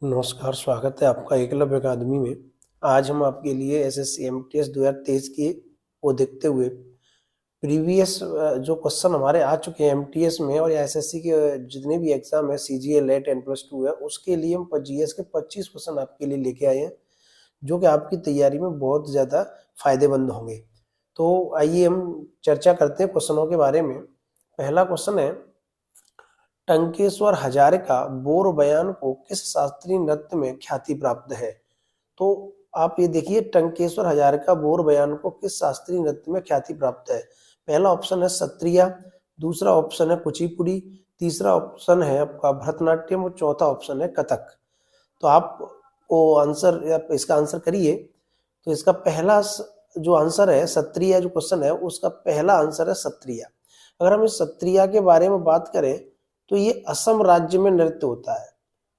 नमस्कार, स्वागत है आपका एकलव्य अकादमी में। आज हम आपके लिए एसएससी एमटीएस 2023 की वो देखते हुए प्रीवियस जो क्वेश्चन हमारे आ चुके हैं एमटीएस में और या एसएससी के जितने भी एग्जाम है सीजीएल लेट N+2 है, उसके लिए हम जीएस के 25 क्वेश्चन आपके लिए लेके आए हैं, जो कि आपकी तैयारी में बहुत ज़्यादा फायदेमंद होंगे। तो आइए हम चर्चा करते हैं क्वेश्चनों के बारे में। पहला क्वेश्चन है, टंकेश्वर हजारिका बोर बयान को किस शास्त्रीय नृत्य में ख्याति प्राप्त है? तो आप ये देखिए, टंकेश्वर हजारिका बोर बयान को किस शास्त्रीय नृत्य में ख्याति प्राप्त है? पहला ऑप्शन है सत्रिया, दूसरा ऑप्शन है कुचिपुड़ी, तीसरा ऑप्शन है आपका भरतनाट्यम और चौथा ऑप्शन है कथक। तो आप वो आंसर, इसका आंसर करिए। तो इसका पहला जो आंसर है सत्रिया, जो क्वेश्चन है उसका पहला आंसर है सत्रिया। अगर हम इस सत्रिया के बारे में बात करें तो ये असम राज्य में नृत्य होता है।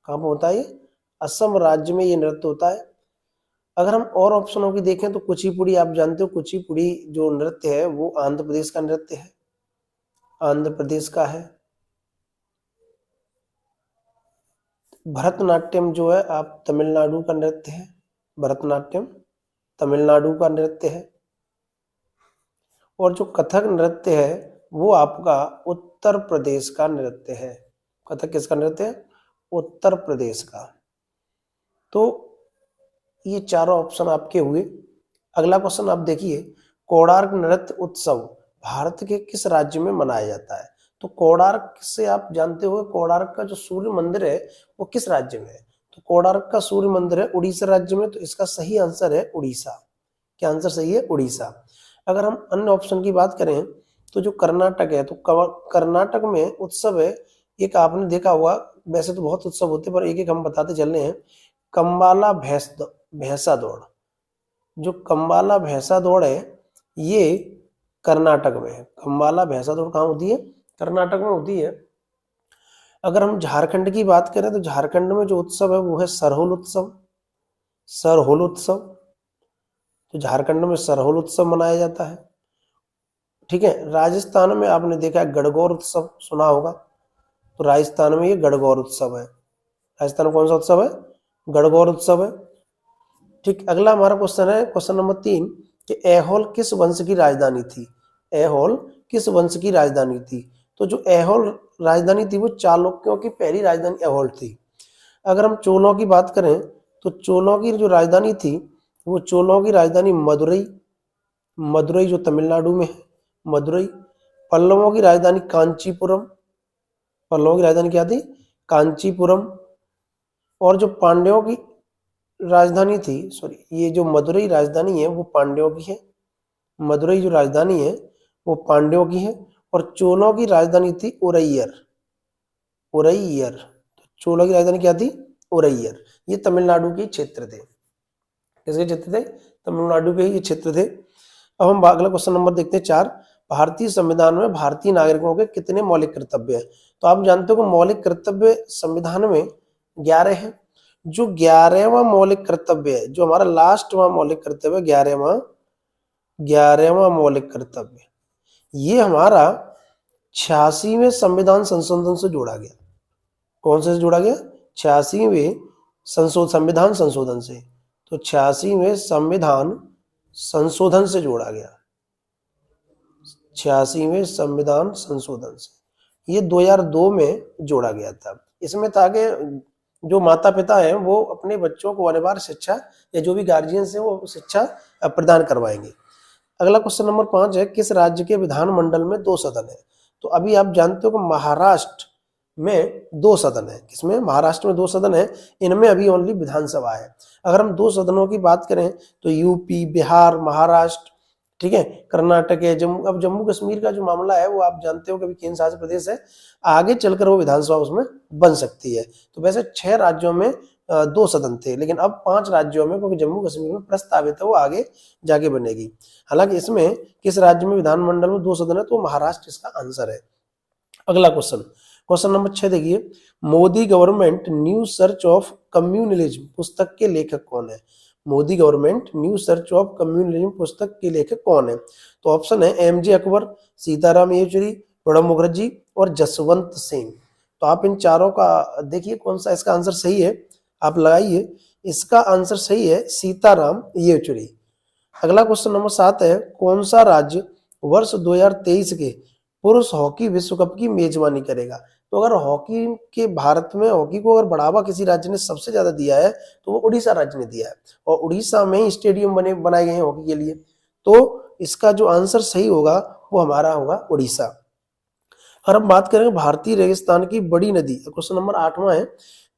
कहाँ पर होता है ये? असम राज्य में ये नृत्य होता है। अगर हम और ऑप्शनों की देखें तो कुचिपुड़ी, आप जानते हो कुचिपुड़ी जो नृत्य है वो आंध्र प्रदेश का नृत्य है, आंध्र प्रदेश का है। भरतनाट्यम जो है आप तमिलनाडु का नृत्य है, भरतनाट्यम तमिलनाडु का नृत्य है। और जो कथक नृत्य है वो आपका उत्तर प्रदेश का नृत्य है। कथक किसका नृत्य है? उत्तर प्रदेश का। तो ये चारों ऑप्शन आपके हुए। अगला क्वेश्चन आप देखिए, कोणार्क नृत्य उत्सव भारत के किस राज्य में मनाया जाता है? तो कोणार्क से आप जानते हो, कोणार्क का जो सूर्य मंदिर है वो किस राज्य में है? तो कोणार्क का सूर्य मंदिर है उड़ीसा राज्य में। तो इसका सही आंसर है उड़ीसा। क्या आंसर सही है? उड़ीसा। अगर हम अन्य ऑप्शन की बात करें तो जो कर्नाटक है, तो कर्नाटक में उत्सव है एक, आपने देखा होगा, वैसे तो बहुत उत्सव होते हैं पर एक एक हम बताते चल रहे हैं। कंबाला भैंसा दौड़, जो कंबाला भैंसा दौड़ है ये कर्नाटक में है। कंबाला भैंसा दौड़ कहाँ होती है? कर्नाटक में होती है। अगर हम झारखंड की बात करें तो झारखंड में जो उत्सव है वो है सरहुल उत्सव। सरहुल उत्सव, तो झारखंड में सरहुल उत्सव मनाया जाता है। ठीक है। राजस्थान में आपने देखा है गणगौर उत्सव, सुना होगा। तो राजस्थान में ये गणगौर उत्सव है। राजस्थान में कौन सा उत्सव है? गणगौर उत्सव है। ठीक। अगला हमारा क्वेश्चन है, क्वेश्चन नंबर 3, कि ऐहोल किस वंश की राजधानी थी? ऐहोल किस वंश की राजधानी थी? तो जो ऐहोल राजधानी थी वो चालुक्यों की पहली राजधानी ऐहोल थी। अगर हम चोलों की बात करें तो चोलों की जो राजधानी थी वो चोलों की राजधानी मदुरई, मदुरई जो तमिलनाडु में है, मदुरई। पल्लवों की राजधानी कांचीपुरम, पल्लवों की राजधानी क्या थी? कांचीपुरम। और जो पांड्यों की राजधानी थी, सॉरी, ये जो मदुरई राजधानी है वो पांड्यों की है। मदुरई जो राजधानी है वो पांड्यों की है। और चोलों की राजधानी थी उरैयर, उरैयर। तो चोलों की राजधानी क्या थी? उरैयर। ये तमिलनाडु के क्षेत्र थे। किसके क्षेत्र थे? तमिलनाडु के ये क्षेत्र थे। अब हम अगला क्वेश्चन नंबर देखते हैं 4, भारतीय संविधान में भारतीय नागरिकों के कितने मौलिक कर्तव्य हैं? तो आप जानते हो कि मौलिक कर्तव्य संविधान में 11 है। जो 11वां मौलिक कर्तव्य है, जो हमारा लास्टवां मौलिक कर्तव्य, 11वां मौलिक कर्तव्य, ये हमारा 86वें संविधान संशोधन से जोड़ा गया। कौन से जोड़ा गया? 86वें संविधान संशोधन से। तो 86वें संविधान संशोधन से जोड़ा गया, 86वें संविधान संशोधन से। ये 2002 में जोड़ा गया था। इसमें था कि जो माता पिता हैं वो अपने बच्चों को अनिवार्य शिक्षा, या जो भी गार्जियंस हैं वो शिक्षा प्रदान करवाएंगे। अगला क्वेश्चन नंबर 5 है, किस राज्य के विधानमंडल में 2 सदन है? तो अभी आप जानते हो कि महाराष्ट्र में 2 सदन है। किसमें? महाराष्ट्र में 2 सदन है। इनमें अभी ओनली विधानसभा है। अगर हम 2 सदनों की बात करें तो यूपी, बिहार, महाराष्ट्र, ठीक है, कर्नाटक है, जम्मू। अब जम्मू कश्मीर का जो मामला है वो आप जानते हो कि केंद्र शासित प्रदेश है, आगे चलकर वो विधानसभा उसमें बन सकती है। तो वैसे 6 राज्यों में 2 सदन थे, लेकिन अब 5 राज्यों में, क्योंकि जम्मू कश्मीर में प्रस्तावित है, वो आगे जाके बनेगी। हालांकि इसमें किस राज्य में विधानमंडल में 2 सदन है? तो महाराष्ट्र इसका आंसर है। अगला क्वेश्चन, क्वेश्चन नंबर 6 देखिए, Modi government new search of communalism पुस्तक के लेखक कौन है? Modi government new search of communalism पुस्तक के लेखक कौन है? तो ऑप्शन है एमजे अकबर, सीताराम येचुरी, प्रणब मुखर्जी और जसवंत सिंह। तो आप इन चारों का देखिए कौन सा इसका आंसर सही है। आप लगाइए, इसका आंसर सही है सीताराम येचुरी। अगला क्वेश्चन नंबर 7 है, कौन सा राज्य वर्ष 2023 के पुरुष हॉकी विश्व कप की मेजबानी करेगा? तो अगर हॉकी के भारत में हॉकी को अगर बढ़ावा किसी राज्य ने सबसे ज्यादा दिया है तो वो उड़ीसा राज्य ने दिया है, और उड़ीसा में ही स्टेडियम बनाए गए हैं हॉकी के लिए। तो इसका जो आंसर सही होगा वो हमारा होगा उड़ीसा। और हम बात करेंगे भारतीय रेगिस्तान की बड़ी नदी, क्वेश्चन नंबर 8वां है,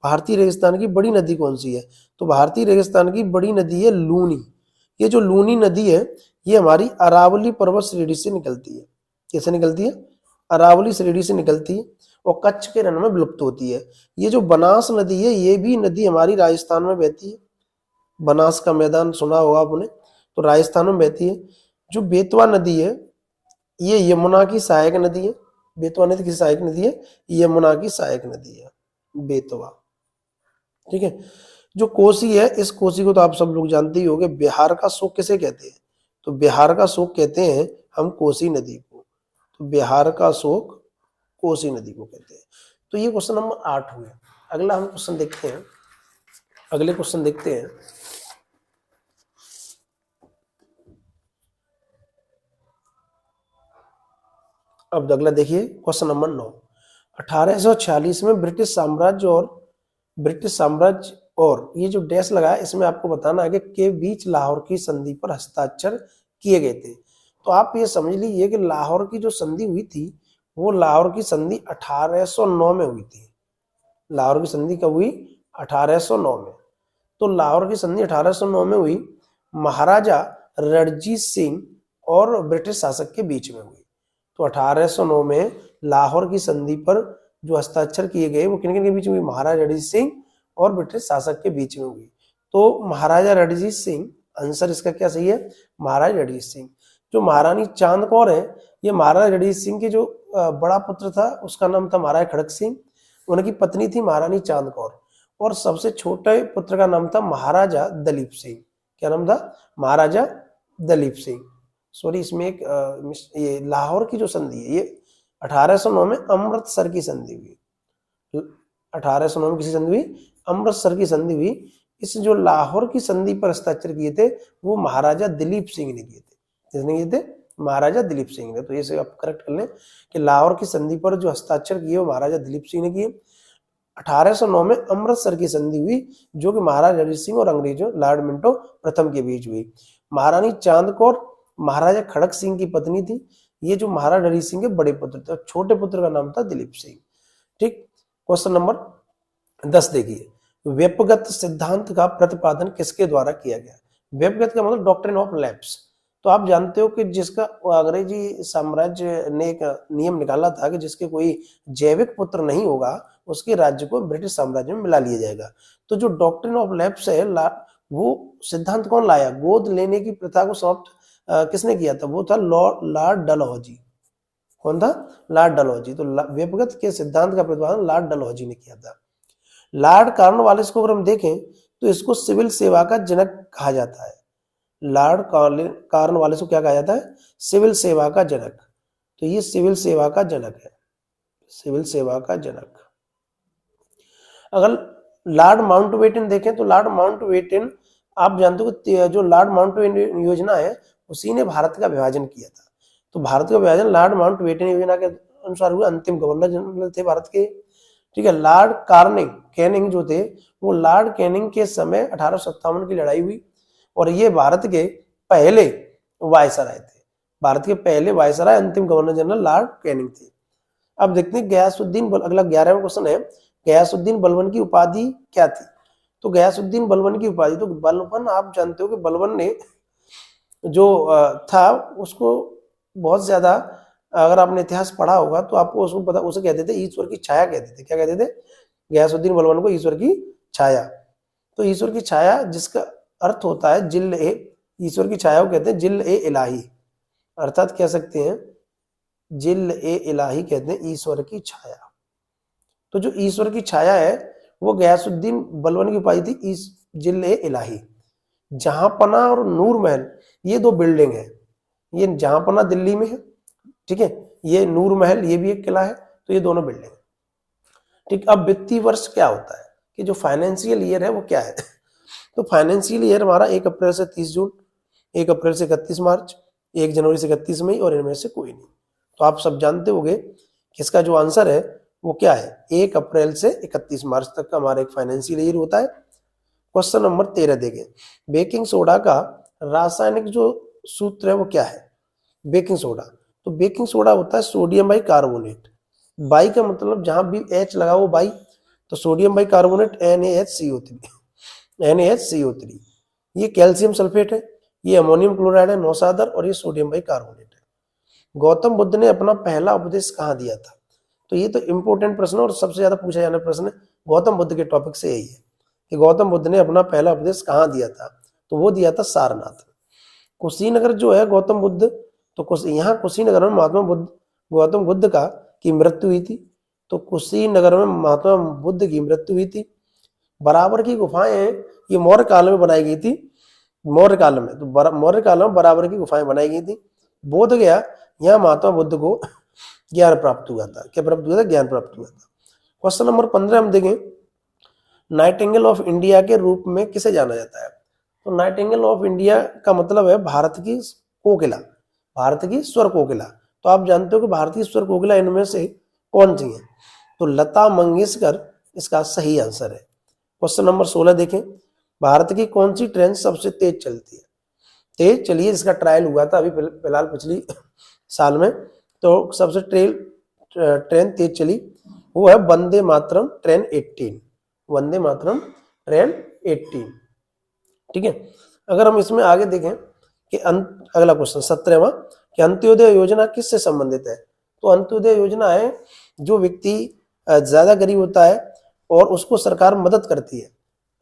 भारतीय रेगिस्तान की बड़ी नदी कौन सी है? तो भारतीय रेगिस्तान की बड़ी नदी है लूनी। ये जो लूनी नदी है ये हमारी अरावली पर्वत श्रेणी से निकलती है। कैसे निकलती है? अरावली श्रेणी से निकलती है और कच्छ के रण में विलुप्त होती है। ये जो बनास नदी है ये भी नदी हमारी राजस्थान में बहती है। बनास का मैदान सुना होगा आपने, तो राजस्थान में बहती है। जो बेतवा नदी है ये यमुना की सहायक नदी है। बेतवा नदी की सहायक नदी है, यमुना की सहायक नदी है बेतवा। ठीक है। जो कोसी है, इस कोसी को तो आप सब लोग जानते ही होंगे। बिहार का शोक किसे कहते हैं? तो बिहार का शोक कहते हैं हम कोसी नदी को। तो बिहार का शोक कोसी नदी को कहते हैं। तो ये क्वेश्चन नंबर 8 हुए। अगला हम क्वेश्चन देखते हैं, अगले क्वेश्चन देखते हैं। अब अगला देखिए क्वेश्चन नंबर 9। 1846 में ब्रिटिश साम्राज्य और ये जो डैश लगा है इसमें आपको बताना है कि के बीच लाहौर की संधि पर हस्ताक्षर किए गए थे। तो आप ये समझ लीजिए कि लाहौर की जो संधि हुई थी वो लाहौर की संधि 1809 में हुई थी। लाहौर की संधि कब हुई? 1809 में। तो लाहौर की संधि 1809 में हुई, महाराजा रणजीत सिंह और ब्रिटिश शासक के बीच में हुई। तो 1809 में लाहौर की संधि पर जो हस्ताक्षर किए गए वो किन के बीच में हुई? महाराजा रणजीत सिंह और ब्रिटिश शासक के बीच में हुई। तो महाराजा रणजीत सिंह, आंसर इसका क्या सही है? महाराजा रणजीत सिंह। जो महारानी चांद कौर है ये महाराजा रणजीत सिंह के जो बड़ा पुत्र था उसका नाम था महाराजा खड़क सिंह, उनकी पत्नी थी महारानी चांद कौर, और सबसे छोटे पुत्र का नाम था महाराजा दलीप सिंह। क्या नाम था? महाराजा दलीप सिंह। सॉरी, इसमें एक ये लाहौर की जो संधि है ये 1809 में अमृतसर की संधि हुई। 1809 में किसी संधि हुई? अमृतसर की संधि हुई। इस जो लाहौर की संधि पर हस्ताक्षर किए थे वो महाराजा दिलीप सिंह ने किए थे। किसने किए थे? महाराजा दिलीप सिंह ने। तो ये आप करेक्ट कर लें कि लाहौर की संधि पर जो हस्ताक्षर किए वो महाराजा दिलीप सिंह ने किए। 1809 में अमृतसर की संधि हुई जो कि महाराजा रणजीत सिंह और अंग्रेजों लॉर्ड मिंटो प्रथम के बीच हुई। महारानी चांद कौर महाराजा खड़क सिंह की पत्नी थी। ये जो महाराजा रणजीत सिंह के बड़े पुत्र थे और छोटे पुत्र का नाम था दिलीप सिंह। ठीक। क्वेश्चन नंबर 10 देखिए, व्यपगत सिद्धांत का प्रतिपादन किसके द्वारा किया गया? व्यपगत का मतलब डॉक्ट्रिन ऑफ लैप्स। तो आप जानते हो कि जिसका अंग्रेजी साम्राज्य ने एक नियम निकाला था कि जिसके कोई जैविक पुत्र नहीं होगा उसके राज्य को ब्रिटिश साम्राज्य में मिला लिया जाएगा। तो जो डॉक्ट्रिन ऑफ लैप्स है वो सिद्धांत कौन लाया? गोद लेने की प्रथा को समाप्त किसने किया था? वो था लॉर्ड डलहौजी। कौन था? लॉर्ड डलहौजी। तो व्यपगत के सिद्धांत का प्रतिपादन लॉर्ड डलहौजी ने किया था। लॉर्ड कॉर्नवालिस को अगर हम देखें तो इसको सिविल सेवा का जनक कहा जाता है। लॉर्ड कॉर्नवालिस को क्या कहा जाता है? सिविल सेवा का जनक। तो ये सिविल सेवा का जनक है, सिविल सेवा का जनक। अगर लॉर्ड माउंटबेटन देखें तो लॉर्ड माउंटबेटन, आप जानते हो जो लॉर्ड माउंटबेटन योजना है उसी ने भारत का विभाजन किया था। तो भारत का विभाजन लॉर्ड माउंटबेटन योजना के अनुसार हुआ। अंतिम गवर्नर जनरल थे भारत के। ठीक है। लॉर्ड कैनिंग जो थे वो लॉर्ड कैनिंग के समय 1857 की लड़ाई हुई और ये भारत के पहले वायसराय थे। भारत के पहले वायसराय अंतिम गवर्नर जनरल लॉर्ड कैनिंग थे। अब देखते हैं गयासुद्दीन, अगला 11वां क्वेश्चन है, गयासुद्दीन बलबन की उपाधि क्या थी? तो गयासुद्दीन बलबन की उपाधि, तो बलबन आप जानते हो कि बलबन ने जो था उसको बहुत ज्यादा, अगर आपने इतिहास पढ़ा होगा तो आपको उसको पता, उसे कहते थे ईश्वर की छाया कहते थे। क्या कहते थे? गयासुद्दीन बलबन को ईश्वर की छाया। तो ईश्वर की छाया जिसका अर्थ होता है जिल ए, ईश्वर की छाया को कहते हैं जिल ए इलाही, अर्थात कह सकते हैं जिल ए इलाही कहते हैं ईश्वर की छाया। तो जो ईश्वर की छाया है वो गयासुद्दीन बलबन की उपाधि थी जिल ए इलाही। जहांपना और नूर महल ये दो बिल्डिंग है। ये जहांपना दिल्ली में है, ठीक है, ये नूर महल ये भी एक किला है। तो ये दोनों बिल्डिंग। ठीक। अब वित्तीय वर्ष क्या होता है? कि जो फाइनेंशियल ईयर है वो क्या है। तो फाइनेंशियल ईयर हमारा 1 अप्रैल से 30 जून, 1 अप्रैल से 31 मार्च, 1 जनवरी से 31 मई और इनमें से कोई नहीं। तो आप सब जानते होंगे कि इसका जो आंसर है वो क्या है, 1 अप्रैल से 31 मार्च तक का हमारा एक फाइनेंशियल ईयर होता है। क्वेश्चन नंबर 13 देखें, बेकिंग सोडा का रासायनिक जो सूत्र है वो क्या है। बेकिंग सोडा, तो बेकिंग सोडा होता है सोडियम बाई कार्बोनेट। बाई का मतलब जहां भी एच लगा वो बाई, तो sodium by carbonate NaHCO3, NaHCO3। ये कैल्शियम सल्फेट है, ये अमोनियम क्लोराइड है नौसादर, और ये सोडियम बाई कार्बोनेट है। गौतम बुद्ध ने अपना पहला उपदेश कहाँ दिया था। तो ये तो इंपॉर्टेंट प्रश्न और सबसे ज्यादा पूछा जाने प्रश्न है, गौतम बुद्ध के टॉपिक से यही है कि गौतम बुद्ध ने अपना पहला उपदेश कहाँ दिया था। तो वो दिया था सारनाथ। कुशीनगर जो है गौतम बुद्ध, तो यहाँ कुशीनगर में महात्मा बुद्ध, गौतम बुद्ध का की मृत्यु हुई थी। तो कुशीनगर में महात्मा बुद्ध की मृत्यु हुई थी। बराबर की गुफाएं ये मौर्य काल में बनाई गई थी, मौर्य काल में, तो मौर्य काल में बराबर की गुफाएं बनाई गई थी। बोध गया, यहाँ महात्मा बुद्ध को ज्ञान प्राप्त हुआ था। क्या प्राप्त हुआ था, ज्ञान प्राप्त हुआ था। क्वेश्चन नंबर 15 हम देखें, नाइटिंगेल ऑफ इंडिया के रूप में किसे जाना जाता है। तो नाइटिंगेल ऑफ इंडिया का मतलब है भारत की कोकिला, भारत की स्वर कोकिला। तो आप जानते हो कि भारतीय स्वर कोकिला इनमें से कौन सी है, तो लता मंगेशकर इसका सही आंसर है। क्वेश्चन नंबर 16 देखें, भारत की कौन सी ट्रेन सबसे तेज चलती है। तेज चलिए, इसका ट्रायल हुआ था अभी फिलहाल पिछली साल में। तो सबसे ट्रेन तेज चली वो है वंदे मातरम ट्रेन 18, वंदे मातरम ट्रेन 18। ठीक है, अगर हम इसमें आगे देखें कि अगला क्वेश्चन 17वां, कि अंत्योदय योजना किससे संबंधित है। तो अंत्योदय योजना है जो व्यक्ति ज्यादा गरीब होता है और उसको सरकार मदद करती है,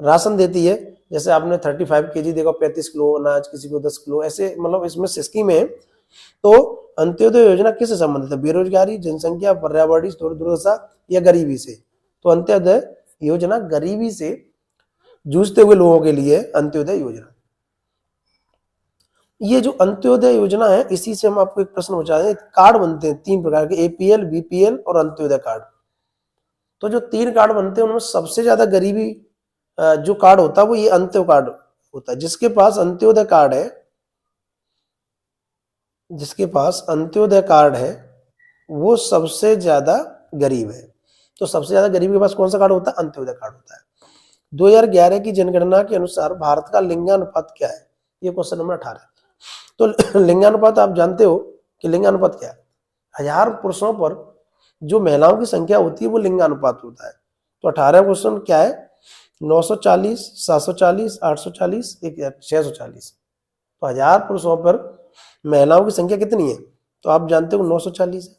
राशन देती है। जैसे आपने 35 kg देखो, 35 किलो अनाज, किसी को 10 किलो, ऐसे मतलब इसमें स्कीम है। तो अंत्योदय योजना किससे संबंधित है, बेरोजगारी, जनसंख्या, पर्यावरण, दुर्दशा या गरीबी से। तो अंत्योदय योजना गरीबी से जूझते हुए लोगों के लिए अंत्योदय योजना। ये जो अंत्योदय योजना है, इसी से हम आपको एक प्रश्न पूछा है, कार्ड बनते हैं 3 प्रकार के, APL, BPL और अंत्योदय कार्ड। तो जो 3 कार्ड बनते हैं उनमें सबसे ज्यादा गरीबी जो कार्ड होता है वो ये अंत्योदय कार्ड होता है। जिसके पास अंत्योदय कार्ड है, जिसके पास अंत्योदय कार्ड है वो सबसे ज्यादा गरीब है। तो सबसे ज्यादा गरीब के पास कौन सा कार्ड होता है, अंत्योदय कार्ड होता है। 2011 की जनगणना के अनुसार भारत का लिंगानुपात क्या है, ये क्वेश्चन नंबर 18। तो लिंगानुपात आप जानते हो कि लिंगानुपात क्या है, 1000 पुरुषों पर जो महिलाओं की संख्या होती है वो लिंगानुपात होता है। तो 18 क्वेश्चन क्या है, 940, 740, 840, 640। तो 1000 पुरुषों पर महिलाओं की संख्या कितनी है, तो आप जानते हो 940 है।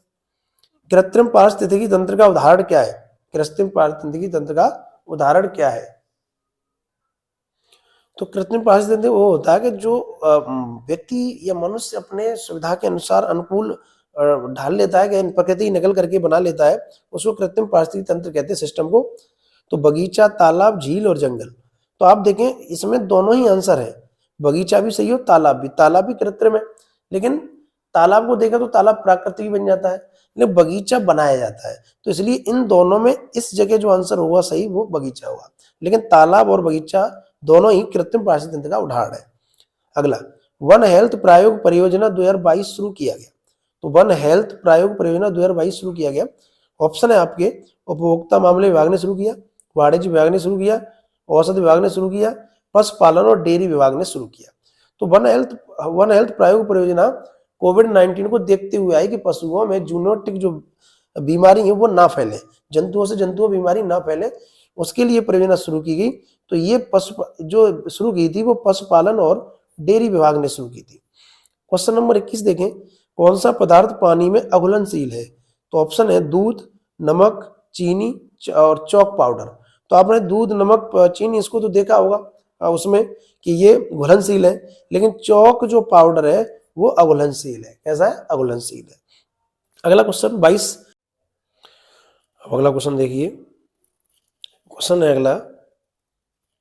कृत्रिम पारिस्थितिकी तंत्र का उदाहरण क्या है, कृत्रिम पारिस्थितिकी तंत्र का उदाहरण क्या है। तो कृत्रिम पारिस्थितिकी वो होता है कि जो व्यक्ति या मनुष्य अपने सुविधा के अनुसार अनुकूल ढाल लेता है, कि प्रकृति की नकल करके बना लेता है, उसको कृत्रिम पारिस्थितिकी तंत्र कहते हैं सिस्टम को। तो बगीचा, तालाब, झील और जंगल। तो आप देखें इसमें दोनों ही आंसर है, बगीचा भी सही हो, तालाब भी कृत्रिम है। लेकिन तालाब को देखा तो तालाब प्राकृतिक बन जाता है, लेकिन बगीचा बनाया जाता है। तो इसलिए इन दोनों में इस जगह जो आंसर होगा सही वो बगीचा होगा, लेकिन तालाब और बगीचा दोनों ही कृत्रिम पारिस्थितिकी तंत्र का उदाहरण है। अगला, वन हेल्थ प्रायोग परियोजना 2022 शुरू किया गया। तो वन हेल्थ प्रायोग परियोजना 2022 शुरू किया गया। ऑप्शन है आपके, उपभोक्ता मामले विभाग ने शुरू किया, वाणिज्य विभाग ने शुरू किया, औषधि विभाग ने शुरू किया, पशुपालन और डेयरी विभाग ने शुरू किया। तो वन हेल्थ प्रायोग परियोजना कोविड-19 को देखते हुए आई कि पशुओं में जूनोटिक जो बीमारी है वो ना फैले, जंतुओं से जंतुओं बीमारी ना फैले, उसके लिए परियोजना शुरू की गई। तो ये जो शुरू की थी वो पशुपालन और डेयरी विभाग ने शुरू की थी। क्वेश्चन नंबर 21 देखें, कौन सा पदार्थ पानी में अघुलनशील है। तो ऑप्शन है दूध, नमक, चीनी और चॉक पाउडर। तो आपने दूध, नमक, चीनी इसको तो देखा होगा उसमें कि ये घुलनशील है, लेकिन चॉक जो पाउडर है वो अघुलनशील है। कैसा है, अघुलनशील है। अगला क्वेश्चन 22, अगला क्वेश्चन देखिए, क्वेश्चन है अगला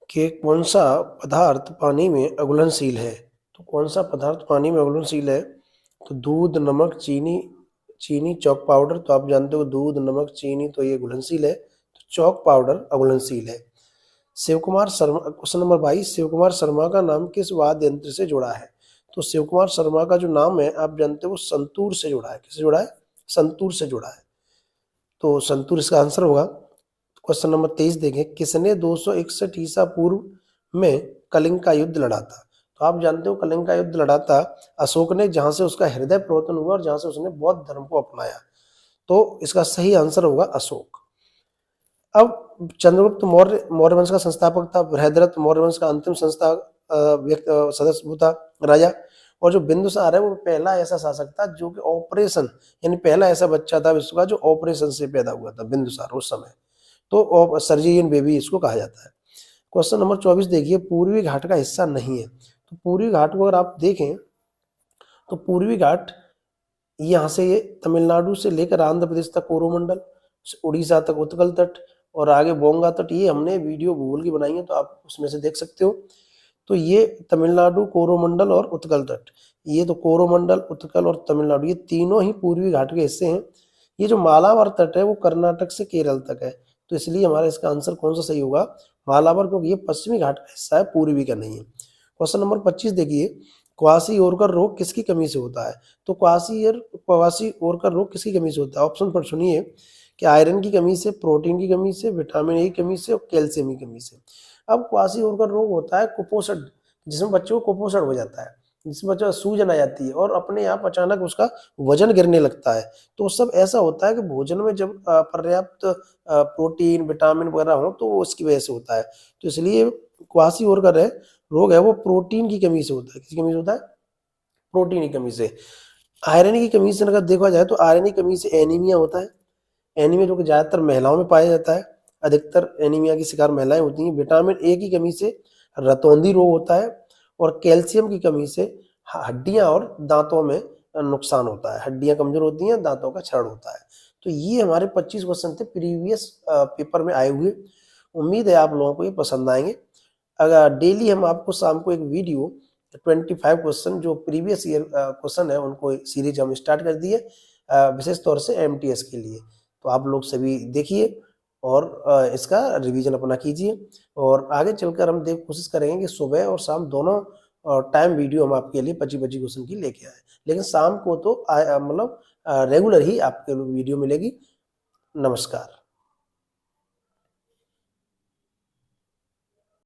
कि कौन सा पदार्थ पानी में अघुलनशील है। तो कौन सा पदार्थ पानी में अघुलनशील है, तो दूध, नमक, चीनी, चॉक पाउडर। तो आप जानते हो दूध, नमक, चीनी तो ये घुलनशील है, तो चॉक पाउडर अघुलनशील है। शिव कुमार शर्मा, क्वेश्चन नंबर 22, शिव कुमार शर्मा का नाम किस वाद्य यंत्र से जुड़ा है? तो शिव कुमार शर्मा का जो नाम है आप जानते हो वो संतूर से जुड़ा है। किससे जुड़ा है? संतूर से जुड़ा है। तो संतूर इसका आंसर होगा। क्वेश्चन नंबर 23 देखें, किसने 261 ईसा पूर्व में कलिंग का युद्ध लड़ा था? तो आप जानते हो कलिंग का युद्ध लड़ा था अशोक ने, जहां से उसका हृदय परिवर्तन हुआ और जहां से उसने बौद्ध धर्म को अपनाया। तो इसका सही आंसर होगा अशोक। अब चंद्रगुप्त मौर्य मौर्य वंश का संस्थापक था। बृहद्रथ मौर्य वंश का अंतिम सदस्य था राजा। और जो बिंदुसार है वो पहला ऐसा शासक था जो कि ऑपरेशन, यानी पहला ऐसा बच्चा था विश्व का जो ऑपरेशन से पैदा हुआ था, बिंदुसार उस समय। तो सर्जियन बेबी इसको कहा जाता है। क्वेश्चन नंबर 24 देखिए, पूर्वी घाट का हिस्सा नहीं है। तो पूर्वी घाट को अगर आप देखें तो पूर्वी घाट यहाँ से ये तमिलनाडु से लेकर आंध्र प्रदेश तक कोरोमंडल, उड़ीसा तक उत्कल तट और आगे बोंगा तट, ये हमने वीडियो भूगोल की बनाई है तो आप उसमें से देख सकते हो। तो ये तमिलनाडु, कोरोमंडल और उत्कल तट, ये तो कोरोमंडल, उत्कल और तमिलनाडु, ये तीनों ही पूर्वी घाट के हिस्से हैं। ये जो मालाबार तट है वो कर्नाटक से केरल तक है। तो इसलिए हमारा इसका आंसर कौन सा सही होगा? मालाबार, क्योंकि ये पश्चिमी घाट का हिस्सा है, पूर्वी का नहीं है। क्वेश्चन नंबर 25 देखिए, क्वासी ओरकर रोग किसकी कमी से होता है? तो क्वासी ओरकर रोग किसकी कमी से होता है? ऑप्शन पर सुनिए कि आयरन की कमी से, प्रोटीन की कमी से, विटामिन ए की कमी से और कैल्शियम की कमी से। अब क्वासी ओरकर रोग होता है कुपोषण, जिसमें बच्चों को कुपोषण हो जाता है, जिसमें बच्चा सूजन आ जाती है और अपने आप अचानक उसका वजन गिरने लगता है। तो सब ऐसा होता है कि भोजन में जब पर्याप्त प्रोटीन, विटामिन वगैरह हो तो वो उसकी वजह से होता है। तो इसलिए क्वासी ओरकर है रोग है वो प्रोटीन की कमी से होता है। किसकी कमी से होता है? प्रोटीन की कमी से। आयरन की कमी से अगर देखा जाए तो आयरन की कमी से एनीमिया होता है। एनीमिया जो कि ज्यादातर महिलाओं में पाया जाता है, अधिकतर एनीमिया की शिकार महिलाएं होती हैं। विटामिन ए की कमी से रतौंधी रोग होता है और कैल्शियम की कमी से हड्डियां और दांतों में नुकसान होता है, हड्डियां कमजोर होती हैं, दांतों का क्षरण होता है। तो ये हमारे 25 क्वेश्चन थे प्रीवियस पेपर में आए हुए। उम्मीद है आप लोगों को ये पसंद आएंगे। अगर डेली हम आपको शाम को एक वीडियो 25 क्वेश्चन जो प्रीवियस ईयर क्वेश्चन है उनको सीरीज हम स्टार्ट कर दिए, विशेष तौर से एमटीएस के लिए। तो आप लोग सभी देखिए और इसका रिवीजन अपना कीजिए। और आगे चलकर हम कोशिश करेंगे कि सुबह और शाम दोनों टाइम वीडियो हम आपके लिए 25-25 क्वेश्चन की लेके आए। लेकिन शाम को तो मतलब रेगुलर ही आपके वीडियो मिलेगी। नमस्कार।